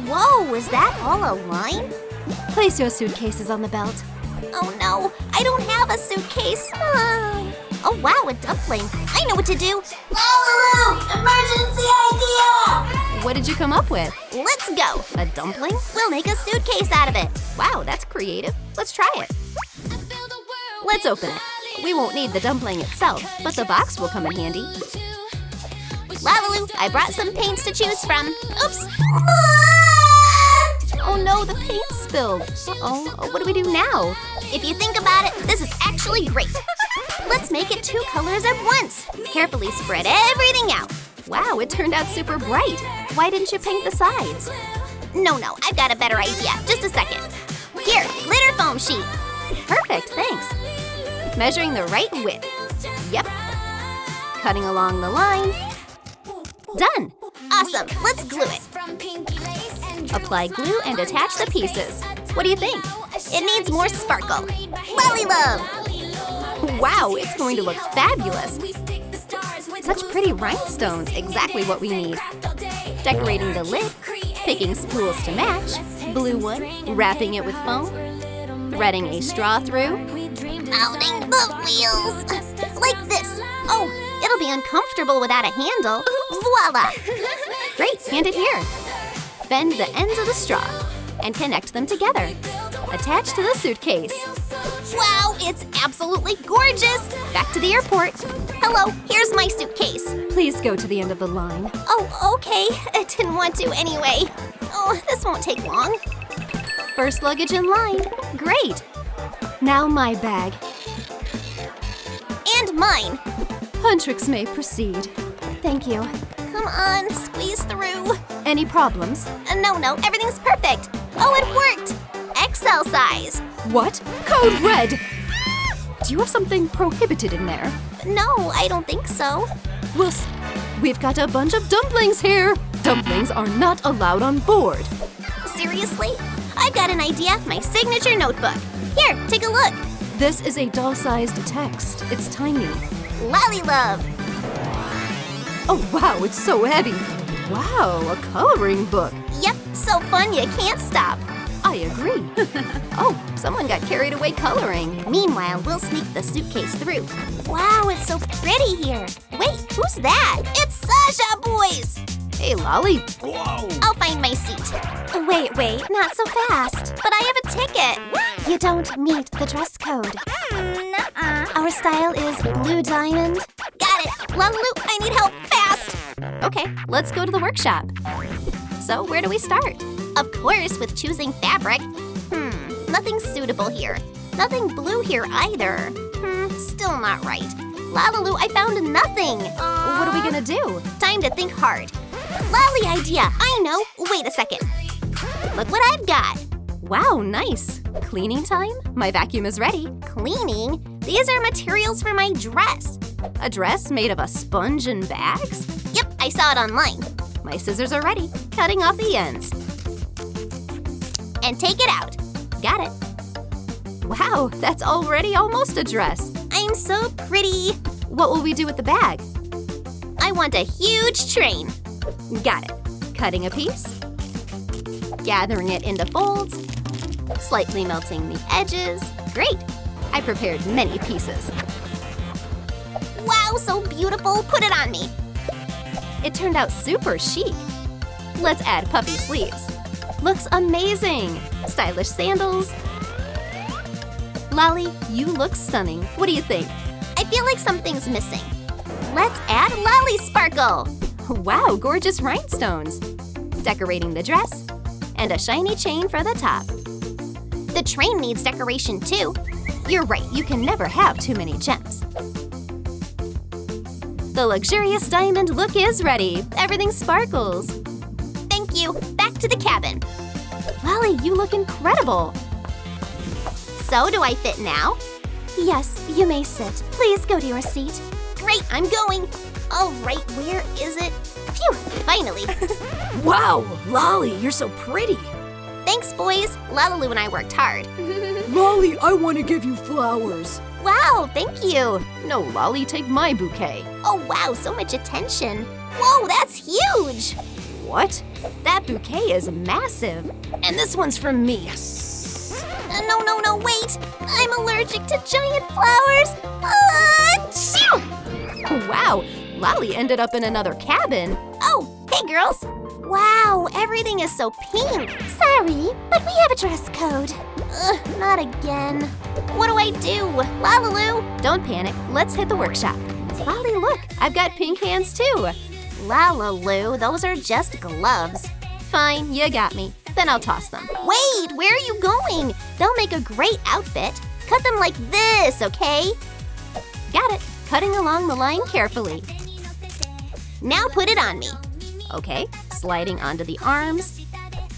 Whoa, is that all a line? Place your suitcases on the belt. Oh no, I don't have a suitcase. Oh wow, a dumpling. I know what to do. Lalalu, emergency idea! What did you come up with? Let's go. A dumpling? We'll make a suitcase out of it. Wow, that's creative. Let's try it. Let's open it. We won't need the dumpling itself, but the box will come in handy. Lalalu, I brought some paints to choose from. Oops. Oh no, the paint spilled. Uh-oh, what do we do now? If you think about it, this is actually great. Let's make it 2 colors at once. Carefully spread everything out. Wow, it turned out super bright. Why didn't you paint the sides? No, I've got a better idea. Just a second. Here, glitter foam sheet. Perfect, thanks. Measuring the right width. Yep. Cutting along the line. Done. Awesome, let's glue it. Apply glue and attach the pieces. What do you think? It needs more sparkle. Lali love. Wow, it's going to look fabulous. Such pretty rhinestones, exactly what we need. Decorating the lid, picking spools to match, blue wood, wrapping it with foam, threading a straw through. Mounting the wheels. Like this. Oh, it'll be uncomfortable without a handle. Voila. Great, hand it here. Bend the ends of the straw and connect them together. Attach to the suitcase. Wow, it's absolutely gorgeous. Back to the airport. Hello, here's my suitcase. Please go to the end of the line. Oh, okay. I didn't want to anyway. Oh, this won't take long. First luggage in line. Great. Now my bag. And mine. Huntrix may proceed. Thank you. Come on, squeeze through. Any problems? No, everything's perfect. Oh, it worked. XL size. What? Code red! Do you have something prohibited in there? No, I don't think so. Wilson, we've got a bunch of dumplings here. Dumplings are not allowed on board. Seriously? I've got an idea, my signature notebook. Here, take a look. This is a doll-sized text. It's tiny. Lali love. Oh wow, it's so heavy. Wow, a coloring book. Yep, so fun you can't stop. I agree. Oh, someone got carried away coloring. Meanwhile, we'll sneak the suitcase through. Wow, it's so pretty here. Wait, who's that? It's Saja Boys. Hey, Lali. Whoa! I'll find my seat. Wait, not so fast. But I have a ticket. You don't meet the dress code. Nuh-uh. Our style is blue diamond. Got it. Lalalu, I need help fast. Okay, let's go to the workshop. So, where do we start? Of course, with choosing fabric. Nothing suitable here. Nothing blue here either. Still not right. Lalalu, I found nothing. What are we gonna do? Time to think hard. Lali idea, I know. Wait a second. Look what I've got. Wow, nice. Cleaning time? My vacuum is ready. Cleaning? These are materials for my dress. A dress made of a sponge and bags? Yep, I saw it online. My scissors are ready. Cutting off the ends. And take it out. Got it. Wow, that's already almost a dress. I'm so pretty. What will we do with the bag? I want a huge train. Got it. Cutting a piece. Gathering it into folds. Slightly melting the edges. Great. I prepared many pieces. Wow, so beautiful. Put it on me. It turned out super chic. Let's add puffy sleeves. Looks amazing. Stylish sandals. Lali, you look stunning. What do you think? I feel like something's missing. Let's add Lali sparkle. Wow, gorgeous rhinestones. Decorating the dress. And a shiny chain for the top. The train needs decoration too. You're right, you can never have too many gems. The luxurious diamond look is ready. Everything sparkles. Thank you. Back to the cabin. Lali, you look incredible. So, do I fit now? Yes, you may sit. Please go to your seat. Great, I'm going. All right, where is it? Phew, finally. Wow, Lali, you're so pretty. Thanks, boys. Lalalu and I worked hard. Lali, I want to give you flowers. Wow, thank you. No, Lali, take my bouquet. Oh, wow, so much attention. Whoa, that's huge. What? That bouquet is massive. And this one's from me. No, wait! I'm allergic to giant flowers! Achoo! Wow, Lali ended up in another cabin. Oh, hey girls! Wow, everything is so pink. Sorry, but we have a dress code. Ugh, not again. What do I do? Lalulu? Don't panic, let's hit the workshop. Lali, look, I've got pink hands too. Lalulu, those are just gloves. Fine, you got me. Then I'll toss them. Wait, where are you going? They'll make a great outfit. Cut them like this, okay? Got it. Cutting along the line carefully. Now put it on me. Okay, sliding onto the arms.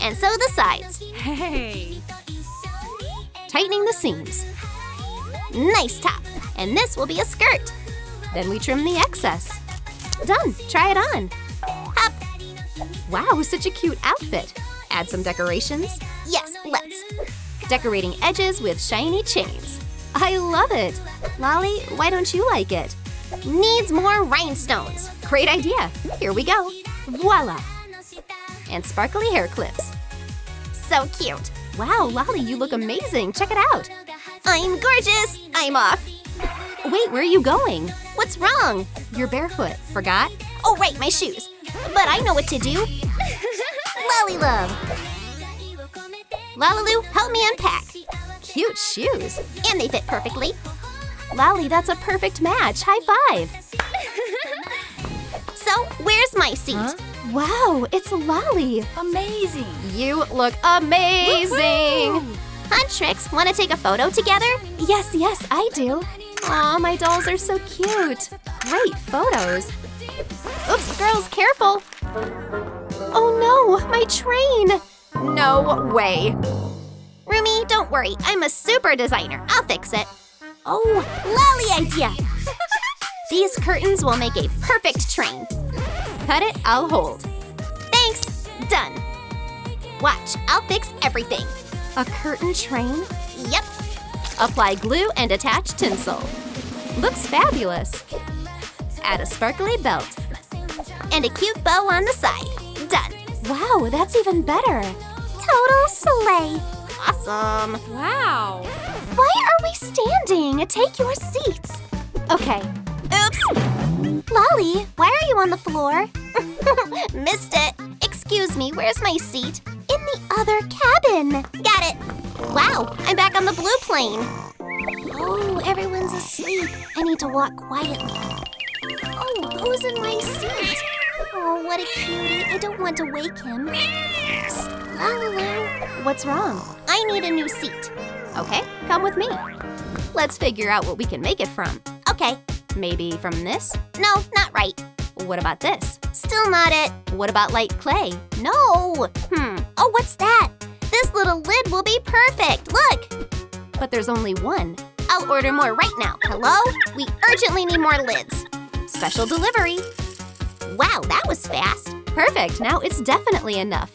And sew the sides. Hey! Tightening the seams. Nice top. And this will be a skirt. Then we trim the excess. Done. Try it on. Up. Wow, such a cute outfit. Add some decorations. Yes, let's. Decorating edges with shiny chains. I love it. Lali, why don't you like it? Needs more rhinestones. Great idea. Here we go. Voila. And sparkly hair clips. So cute. Wow, Lali, you look amazing. Check it out. I'm gorgeous. I'm off. Wait, where are you going? What's wrong? You're barefoot. Forgot? Oh, right, my shoes. But I know what to do. Lali love. Lalulu, help me unpack. Cute shoes. And they fit perfectly. Lali, that's a perfect match. High five. So, where's my seat? Huh? Wow, it's Lali. Amazing! You look amazing. Huntrix, want to take a photo together? Yes, I do. Aw, my dolls are so cute. Great photos. Oops, girls, careful. Oh no, my train. No way. Rumi, don't worry. I'm a super designer. I'll fix it. Oh, Lali idea. These curtains will make a perfect train. Cut it, I'll hold. Thanks. Done. Watch, I'll fix everything. A curtain train? Yep. Apply glue and attach tinsel. Looks fabulous. Add a sparkly belt. And a cute bow on the side. Done. Wow, that's even better. Total slay. Awesome. Wow! Why are we standing? Take your seats. Okay. Oops. Lali, why are you on the floor? Missed it. Excuse me, where's my seat? In the other cabin. Got it. Wow, I'm back on the blue plane. Oh, everyone's asleep. I need to walk quietly. Oh, who's in my seat? Oh, what a cutie. I don't want to wake him. Psst, Lalulu. What's wrong? I need a new seat. Okay, come with me. Let's figure out what we can make it from. Okay. Maybe from this? No, not right. What about this? Still not it. What about light clay? No. Oh, what's that? This little lid will be perfect. Look. But there's only one. I'll order more right now. Hello? We urgently need more lids. Special delivery. Wow, that was fast. Perfect, now it's definitely enough.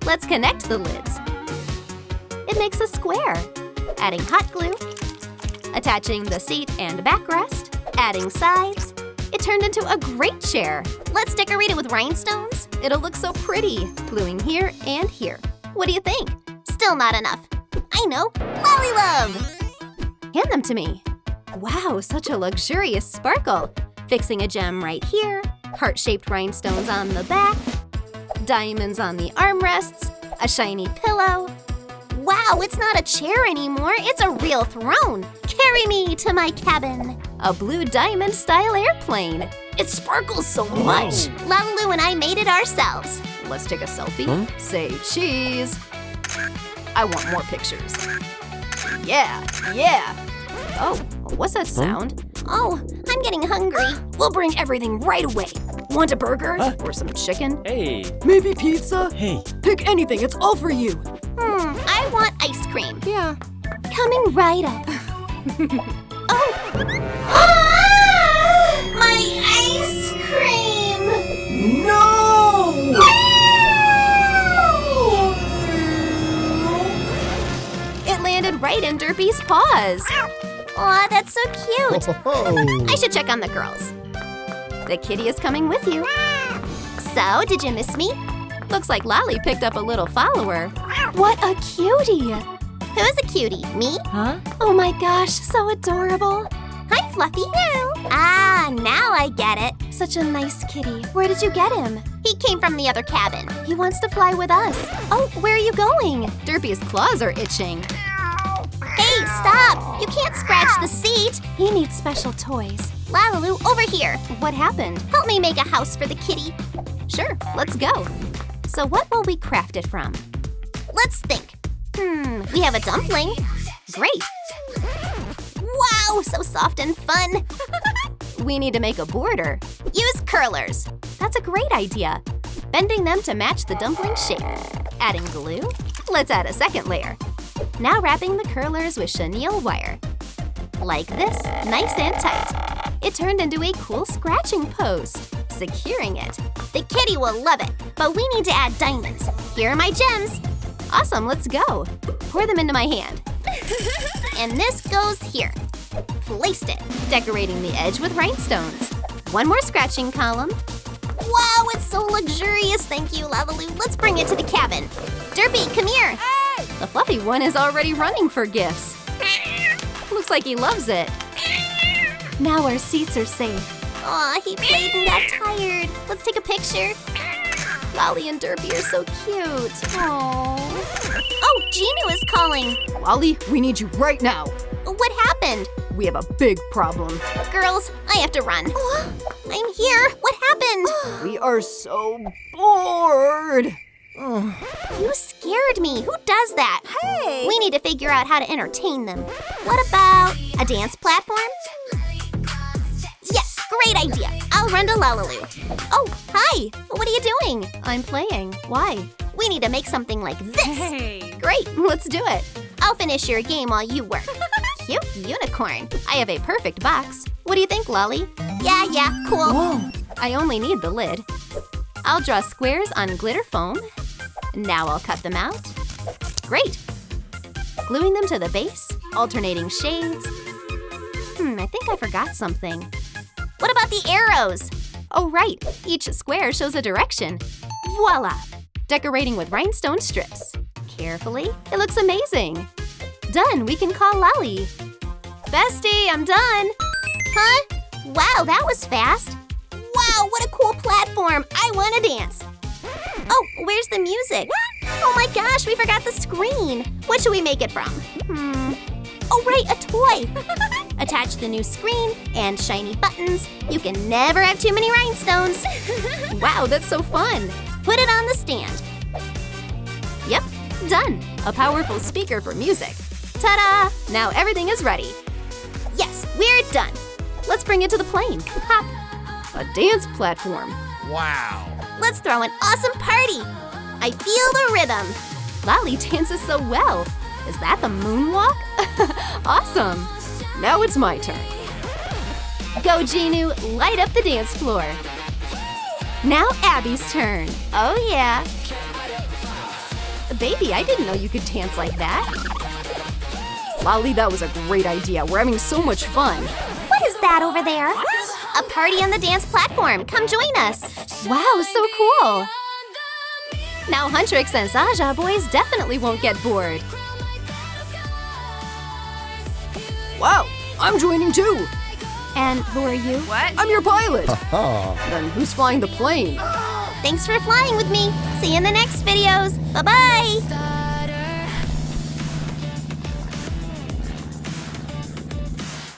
Let's connect the lids. It makes a square. Adding hot glue. Attaching the seat and backrest. Adding sides. It turned into a great chair. Let's decorate it with rhinestones. It'll look so pretty, gluing here and here. What do you think? Still not enough. I know. Lali love. Hand them to me. Wow, such a luxurious sparkle. Fixing a gem right here. Heart-shaped rhinestones on the back. Diamonds on the armrests. A shiny pillow. Wow, it's not a chair anymore. It's a real throne. Carry me to my cabin. A blue diamond-style airplane. It sparkles so much. Lalulu and I made it ourselves. Let's take a selfie. Say cheese. I want more pictures. Yeah. Oh, what's that sound? Oh, I'm getting hungry. We'll bring everything right away. Want a burger? Or some chicken? Hey. Maybe pizza? Hey. Pick anything, it's all for you. I want ice cream. Yeah. Coming right up. Oh! Ah! My ice cream! No! It landed right in Derpy's paws. Aw, that's so cute. Oh. I should check on the girls. The kitty is coming with you. So, did you miss me? Looks like Lali picked up a little follower. What a cutie! Who's a cutie? Me? Huh? Oh my gosh, so adorable. Hi, Fluffy. Hello. Ah, now I get it. Such a nice kitty. Where did you get him? He came from the other cabin. He wants to fly with us. Oh, where are you going? Derpy's claws are itching. Hey, stop! You can't scratch the seat. He needs special toys. Lalulu, over here. What happened? Help me make a house for the kitty. Sure, let's go. So what will we craft it from? Let's think. We have a dumpling. Great. Wow, so soft and fun. We need to make a border. Use curlers. That's a great idea. Bending them to match the dumpling shape. Adding glue. Let's add a second layer. Now wrapping the curlers with chenille wire. Like this, nice and tight. It turned into a cool scratching post. Securing it. The kitty will love it, but we need to add diamonds. Here are my gems. Awesome, let's go. Pour them into my hand. And this goes here. Placed it. Decorating the edge with rhinestones. One more scratching column. Wow, it's so luxurious. Thank you, Lalulu. Let's bring it to the cabin. Derpy, come here. The fluffy one is already running for gifts. Looks like he loves it. Now our seats are safe. Aw, he played and got tired. Let's take a picture. Lali and Derpy are so cute. Aww. Oh, Ginu is calling. Lali, we need you right now. What happened? We have a big problem. Girls, I have to run. I'm here. What happened? We are so bored. You scared me. Who does that? Hey! We need to figure out how to entertain them. What about a dance platform? Yes, great idea. I'll run to Lalulu. Oh, hi. What are you doing? I'm playing. Why? We need to make something like this. Hey! Great, let's do it. I'll finish your game while you work. Cute unicorn. I have a perfect box. What do you think, Lali? Yeah, cool. Whoa! I only need the lid. I'll draw squares on glitter foam. Now I'll cut them out. Great. Gluing them to the base, alternating shades. I think I forgot something. What about the arrows? Oh, right. Each square shows a direction. Voila! Decorating with rhinestone strips. Carefully. It looks amazing. Done. We can call Lali. Bestie, I'm done. Huh? Wow, that was fast. Wow, what a cool platform. I want to dance. Oh, where's the music? Oh my gosh, we forgot the screen. What should we make it from? Oh, right, a toy. Attach the new screen and shiny buttons. You can never have too many rhinestones. Wow, that's so fun. Put it on the stand. Yep, done. A powerful speaker for music. Ta-da! Now everything is ready. Yes, we're done. Let's bring it to the plane. Hop. A dance platform. Wow. Let's throw an awesome party. I feel the rhythm. Lali dances so well. Is that the moonwalk? Awesome. Now it's my turn. Go, Ginu, light up the dance floor. Now Abby's turn. Oh, yeah. Baby, I didn't know you could dance like that. Lali, that was a great idea. We're having so much fun. What is that over there? A party on the dance platform. Come join us. Wow, so cool. Now Huntrix and Saja Boys definitely won't get bored. Wow, I'm joining too. And who are you? What? I'm your pilot. Huh. Then who's flying the plane? Thanks for flying with me. See you in the next videos. Bye-bye.